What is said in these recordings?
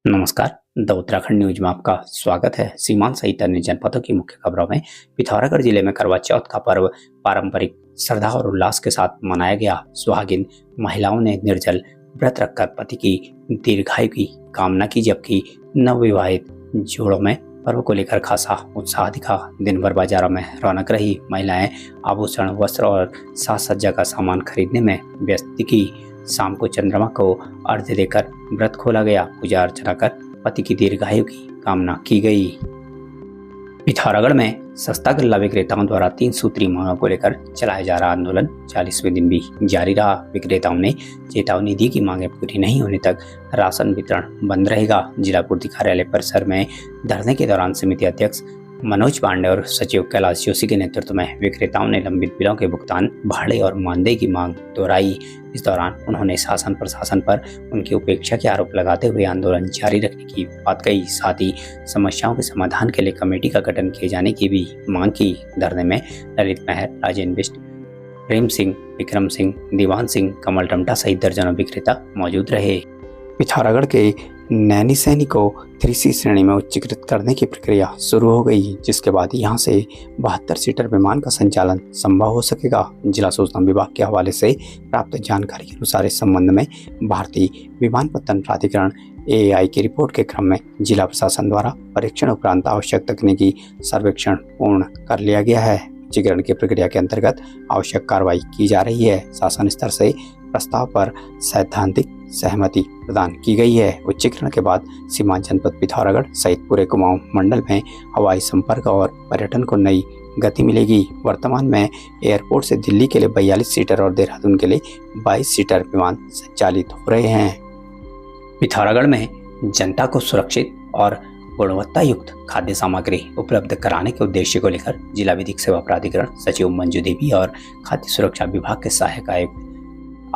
नमस्कार। The Uttarakhand news में आपका स्वागत है। सीमांत सहित अन्य जनपदों की मुख्य खबरों में पिथौरागढ़ जिले में करवा चौथ का पर्व पारंपरिक श्रद्धा और उल्लास के साथ मनाया गया। सुहागिन महिलाओं ने निर्जल व्रत रखकर पति की दीर्घायु की कामना की, जबकि नवविवाहित जोड़ों में पर्व को लेकर खासा उत्साह दिखा। दिन भर बाजारों में रौनक रही। महिलाएं आभूषण, वस्त्र और साज सज्जा का सामान खरीदने में व्यस्त दिखी। शाम को चंद्रमा को अर्घ्य देकर व्रत खोला गया। पूजा अर्चना कर पति की दीर्घायु की कामना की गई। पिथौरागढ़ में सस्ता गल्ला विक्रेताओं द्वारा 3 सूत्री मांगों को लेकर चलाया जा रहा आंदोलन 40वें दिन भी जारी रहा। विक्रेताओं ने चेतावनी दी कि मांगे पूरी नहीं होने तक राशन वितरण बंद रहेगा। जिला पूर्ति कार्यालय परिसर में धरने के दौरान समिति अध्यक्ष मनोज पांडे और सचिव कैलाश जोशी के नेतृत्व में विक्रेताओं ने लंबित बिलों के भुगतान, भाड़े और मानदेय की मांग दोहराई। इस दौरान उन्होंने शासन प्रशासन पर उनकी उपेक्षा के आरोप लगाते हुए आंदोलन जारी रखने की बात कही। साथ ही समस्याओं के समाधान के लिए कमेटी का गठन किए जाने की भी मांग की। धरने में ललित महर, राजेंद्र बिष्ट, प्रेम सिंह, विक्रम सिंह, दीवान सिंह, कमल टमटा सहित दर्जनों विक्रेता मौजूद रहे। पिथौरागढ़ के नैनीसैनी को 3C श्रेणी में उच्चीकृत करने की प्रक्रिया शुरू हो गई, जिसके बाद यहां से 72 सीटर विमान का संचालन संभव हो सकेगा। जिला सूचना विभाग के हवाले से प्राप्त जानकारी के अनुसार इस संबंध में भारतीय विमानपत्तन प्राधिकरण AAI की रिपोर्ट के क्रम में जिला प्रशासन द्वारा परीक्षण उपरांत आवश्यक तकनीकी सर्वेक्षण पूर्ण कर लिया गया है। उच्चीकरण की प्रक्रिया के अंतर्गत आवश्यक कार्रवाई की जा रही है। शासन स्तर से प्रस्ताव पर सैद्धांतिक सहमति प्रदान की गई है। उच्चीकरण के बाद सीमांत जनपद पिथौरागढ़ सहित पूरे कुमाऊं मंडल में हवाई संपर्क और पर्यटन को नई गति मिलेगी। वर्तमान में एयरपोर्ट से दिल्ली के लिए 42 सीटर और देहरादून के लिए 22 सीटर विमान संचालित हो रहे हैं। पिथौरागढ़ में जनता को सुरक्षित और गुणवत्ता युक्त खाद्य सामग्री उपलब्ध कराने के उद्देश्य को लेकर जिला विधिक सेवा प्राधिकरण सचिव मंजू देवी और खाद्य सुरक्षा विभाग के सहायक आयुक्त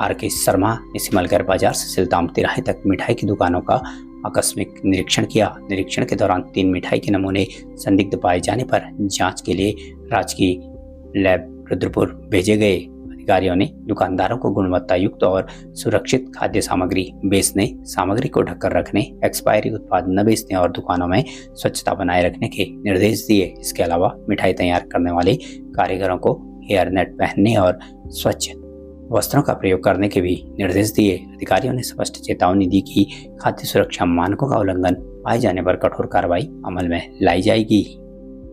RK शर्मा ने सिमलगढ़ बाजार से सिलताम तिराहे तक मिठाई की दुकानों का आकस्मिक निरीक्षण किया। निरीक्षण के दौरान 3 मिठाई के नमूने संदिग्ध पाए जाने पर जांच के लिए राजकीय लैब रुद्रपुर भेजे गए। अधिकारियों ने दुकानदारों को गुणवत्ता युक्त और सुरक्षित खाद्य सामग्री बेचने, सामग्री को ढककर रखने, एक्सपायरी उत्पाद न बेचने और दुकानों में स्वच्छता बनाए रखने के निर्देश दिए। इसके अलावा मिठाई तैयार करने वाले कारीगरों को हेयर नेट पहनने और स्वच्छ वस्त्रों का प्रयोग करने के भी निर्देश दिए। अधिकारियों ने स्पष्ट चेतावनी दी कि खाद्य सुरक्षा मानकों का उल्लंघन पाए जाने पर कठोर कार्रवाई अमल में लाई जाएगी।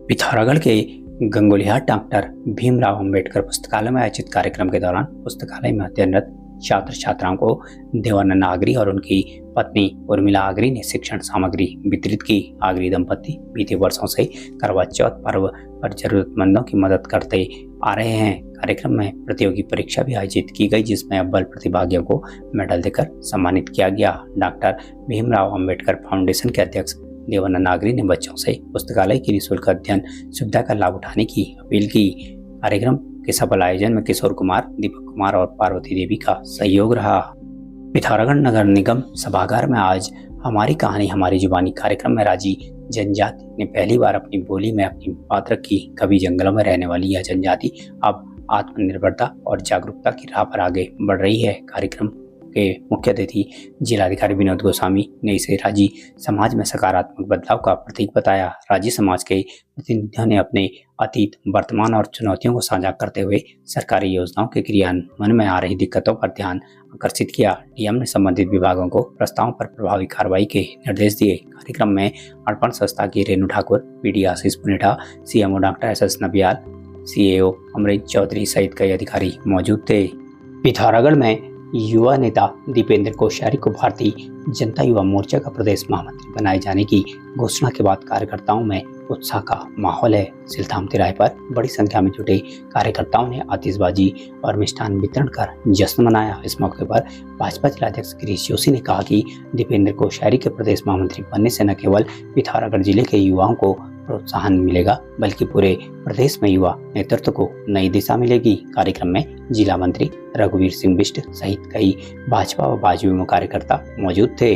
पिथौरागढ़ के गंगोलिहाट डॉक्टर भीमराव अंबेडकर पुस्तकालय में आयोजित कार्यक्रम के दौरान पुस्तकालय में अध्ययनरत छात्र छात्राओं को देवानंद आगरी और उनकी पत्नी उर्मिला आगरी ने शिक्षण सामग्री वितरित की। आगरी दंपति बीते वर्षों से करवा चौथ पर्व पर जरूरतमंदों की मदद करते आ रहे हैं। कार्यक्रम में प्रतियोगी परीक्षा भी आयोजित की गई, जिसमें अव्वल प्रतिभागियों को मेडल देकर सम्मानित किया गया। डॉक्टर भीमराव अंबेडकर फाउंडेशन के अध्यक्ष देवानंद नागरी ने बच्चों से पुस्तकालय की निःशुल्क अध्ययन सुविधा का लाभ उठाने की अपील की। कार्यक्रम के सफल आयोजन में किशोर कुमार, दीपक कुमार और पार्वती देवी का सहयोग रहा। पिथौरागढ़ नगर निगम सभागार में आज हमारी कहानी हमारी जुबानी कार्यक्रम में राजी जनजाति ने पहली बार अपनी बोली में अपनी बात रखी। कभी जंगलों में रहने वाली यह जनजाति अब आत्मनिर्भरता और जागरूकता की राह पर आगे बढ़ रही है। कार्यक्रम के मुख्य अतिथि जिलाधिकारी विनोद गोस्वामी ने इसे राजी समाज में सकारात्मक बदलाव का प्रतीक बताया। राजी समाज के प्रतिनिधियों ने अपने अतीत, वर्तमान और चुनौतियों को साझा करते हुए सरकारी योजनाओं के क्रियान्वयन में आ रही दिक्कतों पर ध्यान आकर्षिक किया। डीएम ने संबंधित विभागों को प्रस्तावों पर प्रभावी कार्रवाई के निर्देश दिए। कार्यक्रम में अर्पण संस्था की Renu Thakur, PD Ashish Punetha, CMO doctor SS Nabiyal, CAO Amrit Chaudhary सहित कई अधिकारी मौजूद थे। पिथौरागढ़ में युवा नेता दीपेंद्र कोश्यारी को भारतीय जनता युवा मोर्चा का प्रदेश महामंत्री बनाए जाने की घोषणा के बाद कार्यकर्ताओं में उत्साह का माहौल है। सिलथाम तिराहे पर बड़ी संख्या में जुटे कार्यकर्ताओं ने आतिशबाजी और मिष्ठान वितरण कर जश्न मनाया। इस मौके पर भाजपा जिलाध्यक्ष गिरीश जोशी ने कहा कि दीपेंद्र कोश्यारी के प्रदेश महामंत्री बनने से न केवल पिथौरागढ़ जिले के युवाओं को प्रोत्साहन मिलेगा, बल्कि पूरे प्रदेश में युवा नेतृत्व को नई दिशा मिलेगी। कार्यक्रम में जिला मंत्री रघुवीर सिंह बिष्ट सहित कई भाजपा व भाजयुमो कार्यकर्ता मौजूद थे।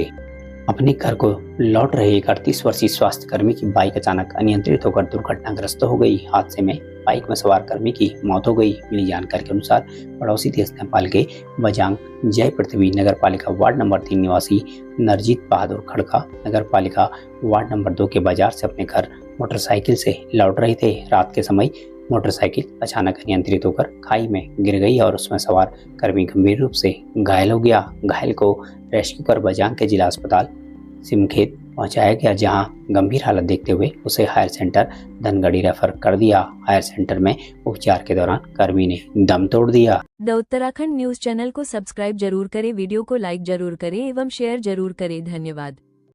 अपने घर को लौट रहे एक 38 वर्षीय स्वास्थ्य कर्मी की बाइक अचानक अनियंत्रित होकर दुर्घटनाग्रस्त हो गई। हादसे में बाइक में सवार कर्मी की मौत हो गई। मिली जानकारी के अनुसार पड़ोसी देश नेपाल के बजांग जय पृथ्वी नगर पालिका वार्ड नंबर 3 निवासी नरजीत बहादुर खड़का नगर पालिका वार्ड नंबर 2 के बाजार से अपने घर मोटरसाइकिल से लौट रहे थे। रात के समय मोटरसाइकिल अचानक अनियंत्रित होकर खाई में गिर गई और उसमें सवार कर्मी गंभीर रूप से घायल हो गया। घायल को रेस्क्यू कर बजांग के जिला अस्पताल सिमखेत पहुंचाया गया, जहां गंभीर हालत देखते हुए उसे हायर सेंटर धनगढ़ी रेफर कर दिया। हायर सेंटर में उपचार के दौरान कर्मी ने दम तोड़ दिया। द उत्तराखंड न्यूज चैनल को सब्सक्राइब जरूर करें, वीडियो को लाइक जरूर करें एवं शेयर जरूर करें। धन्यवाद।